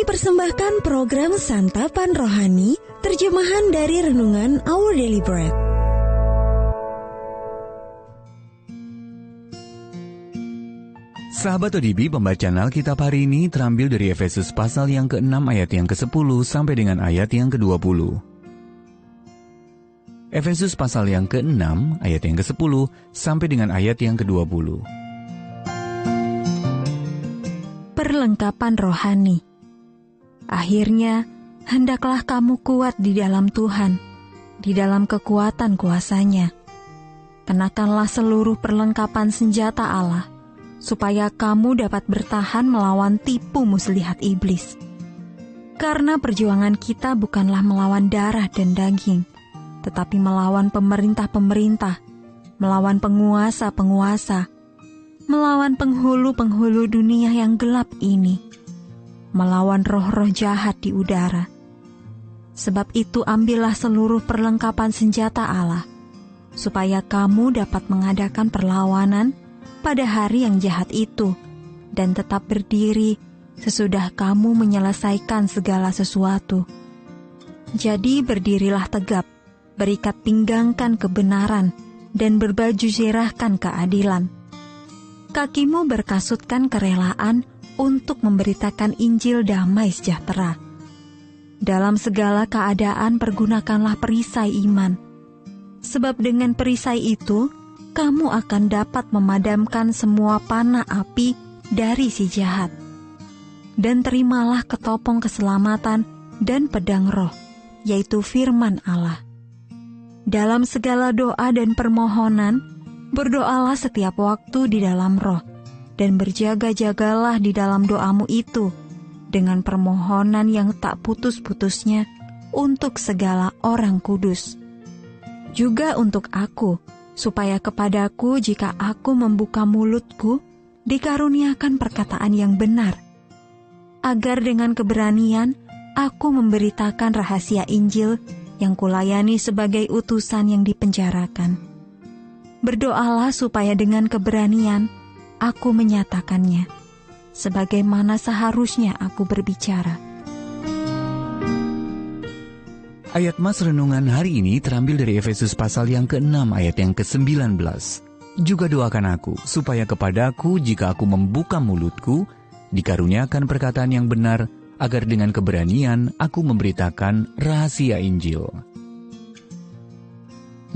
persembahkan program Santapan Rohani, terjemahan dari Renungan Our Daily Bread. Sahabat ODB, pembacaan Alkitab hari ini terambil dari Efesus pasal yang ke-6 ayat yang ke-10 sampai dengan ayat yang ke-20. Efesus pasal yang ke-6 ayat yang ke-10 sampai dengan ayat yang ke-20. Perlengkapan rohani. Akhirnya, hendaklah kamu kuat di dalam Tuhan, di dalam kekuatan kuasa-Nya. Kenakanlah seluruh perlengkapan senjata Allah, supaya kamu dapat bertahan melawan tipu muslihat iblis. Karena perjuangan kita bukanlah melawan darah dan daging, tetapi melawan pemerintah-pemerintah, melawan penguasa-penguasa, melawan penghulu-penghulu dunia yang gelap ini, melawan roh-roh jahat di udara. Sebab itu ambillah seluruh perlengkapan senjata Allah, supaya kamu dapat mengadakan perlawanan pada hari yang jahat itu, dan tetap berdiri sesudah kamu menyelesaikan segala sesuatu. Jadi berdirilah tegap, berikat pinggangkan kebenaran, dan berbaju zirahkan keadilan. Kakimu berkasutkan kerelaan untuk memberitakan Injil damai sejahtera. Dalam segala keadaan pergunakanlah perisai iman, sebab dengan perisai itu, kamu akan dapat memadamkan semua panah api dari si jahat. Dan terimalah ketopong keselamatan dan pedang roh, yaitu firman Allah. Dalam segala doa dan permohonan, berdoalah setiap waktu di dalam roh, dan berjaga-jagalah di dalam doamu itu, dengan permohonan yang tak putus-putusnya untuk segala orang kudus. Juga untuk aku, supaya kepadaku jika aku membuka mulutku, dikaruniakan perkataan yang benar, agar dengan keberanian aku memberitakan rahasia Injil yang kulayani sebagai utusan yang dipenjarakan. Berdoalah supaya dengan keberanian aku menyatakannya, sebagaimana seharusnya aku berbicara. Ayat Mas Renungan hari ini terambil dari Efesus pasal yang ke-6 ayat yang ke-19. Juga doakan aku, supaya kepadaku jika aku membuka mulutku, dikaruniakan perkataan yang benar, agar dengan keberanian aku memberitakan rahasia Injil.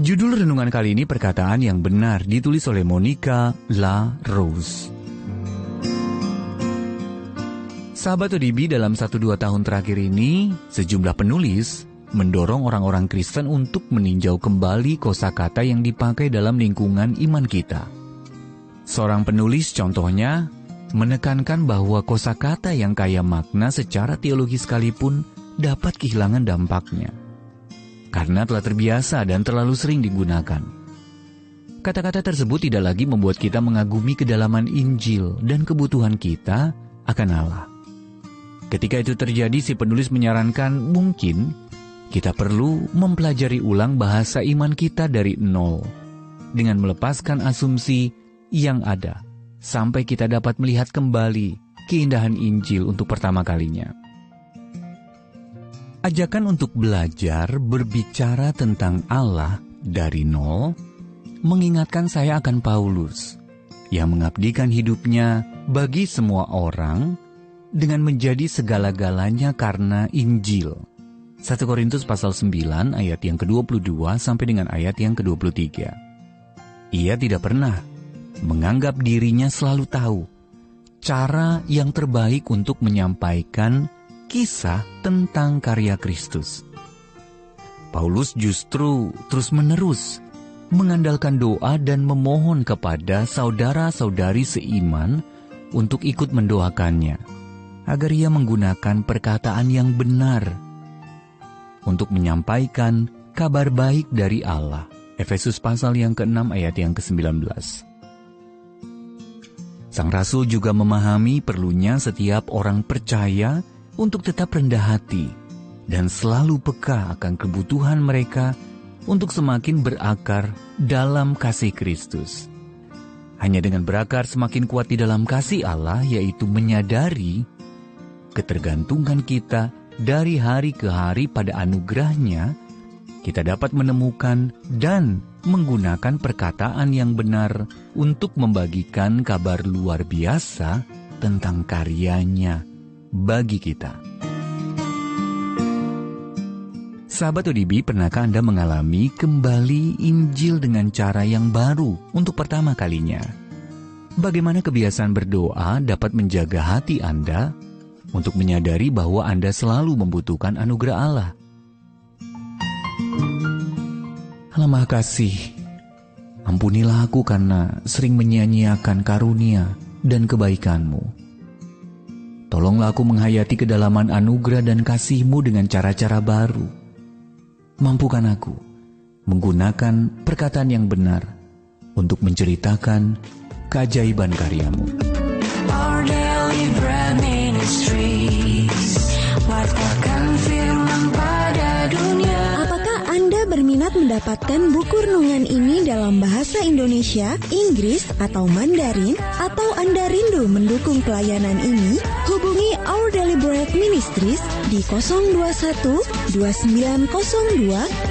Judul renungan kali ini perkataan yang benar, ditulis oleh Monica La Rose. Sahabat ODB, dalam 1-2 tahun terakhir ini, sejumlah penulis mendorong orang-orang Kristen untuk meninjau kembali kosakata yang dipakai dalam lingkungan iman kita. Seorang penulis contohnya menekankan bahwa kosakata yang kaya makna secara teologi sekalipun dapat kehilangan dampaknya, karena telah terbiasa dan terlalu sering digunakan. Kata-kata tersebut tidak lagi membuat kita mengagumi kedalaman Injil dan kebutuhan kita akan Allah. Ketika itu terjadi, si penulis menyarankan mungkin kita perlu mempelajari ulang bahasa iman kita dari nol, dengan melepaskan asumsi yang ada, sampai kita dapat melihat kembali keindahan Injil untuk pertama kalinya. Ajakan untuk belajar berbicara tentang Allah dari nol mengingatkan saya akan Paulus yang mengabdikan hidupnya bagi semua orang dengan menjadi segala-galanya karena Injil. 1 Korintus pasal 9 ayat yang ke-22 sampai dengan ayat yang ke-23. Ia tidak pernah menganggap dirinya selalu tahu cara yang terbaik untuk menyampaikan kisah tentang karya Kristus. Paulus justru terus-menerus mengandalkan doa dan memohon kepada saudara-saudari seiman untuk ikut mendoakannya, agar ia menggunakan perkataan yang benar untuk menyampaikan kabar baik dari Allah. Efesus pasal yang ke-6 ayat yang ke-19. Sang Rasul juga memahami perlunya setiap orang percaya untuk tetap rendah hati dan selalu peka akan kebutuhan mereka untuk semakin berakar dalam kasih Kristus. Hanya dengan berakar semakin kuat di dalam kasih Allah, yaitu menyadari ketergantungan kita dari hari ke hari pada anugerah-Nya, kita dapat menemukan dan menggunakan perkataan yang benar untuk membagikan kabar luar biasa tentang karya-Nya bagi kita. Sahabat ODB, pernahkah Anda mengalami kembali Injil dengan cara yang baru untuk pertama kalinya? Bagaimana kebiasaan berdoa dapat menjaga hati Anda untuk menyadari bahwa Anda selalu membutuhkan anugerah Allah? Allah Maha Kasih, ampunilah aku karena sering menyia-nyiakan karunia dan kebaikan-Mu. Tolonglah aku menghayati kedalaman anugerah dan kasih-Mu dengan cara-cara baru. Mampukan aku menggunakan perkataan yang benar untuk menceritakan keajaiban karya-Mu. Our Daily Bread Ministries, wartakan firman pada dunia. Apakah Anda berminat mendapatkan buku renungan ini dalam bahasa Indonesia, Inggris, atau Mandarin? Atau Anda rindu mendukung pelayanan ini? Hubungi Our Daily Bread Ministries di 021 2902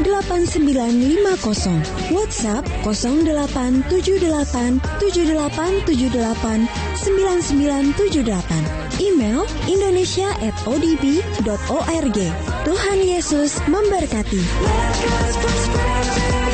8950, WhatsApp 0878 7878 9978, email indonesia@odb.org. Tuhan Yesus memberkati. Let God's prosperity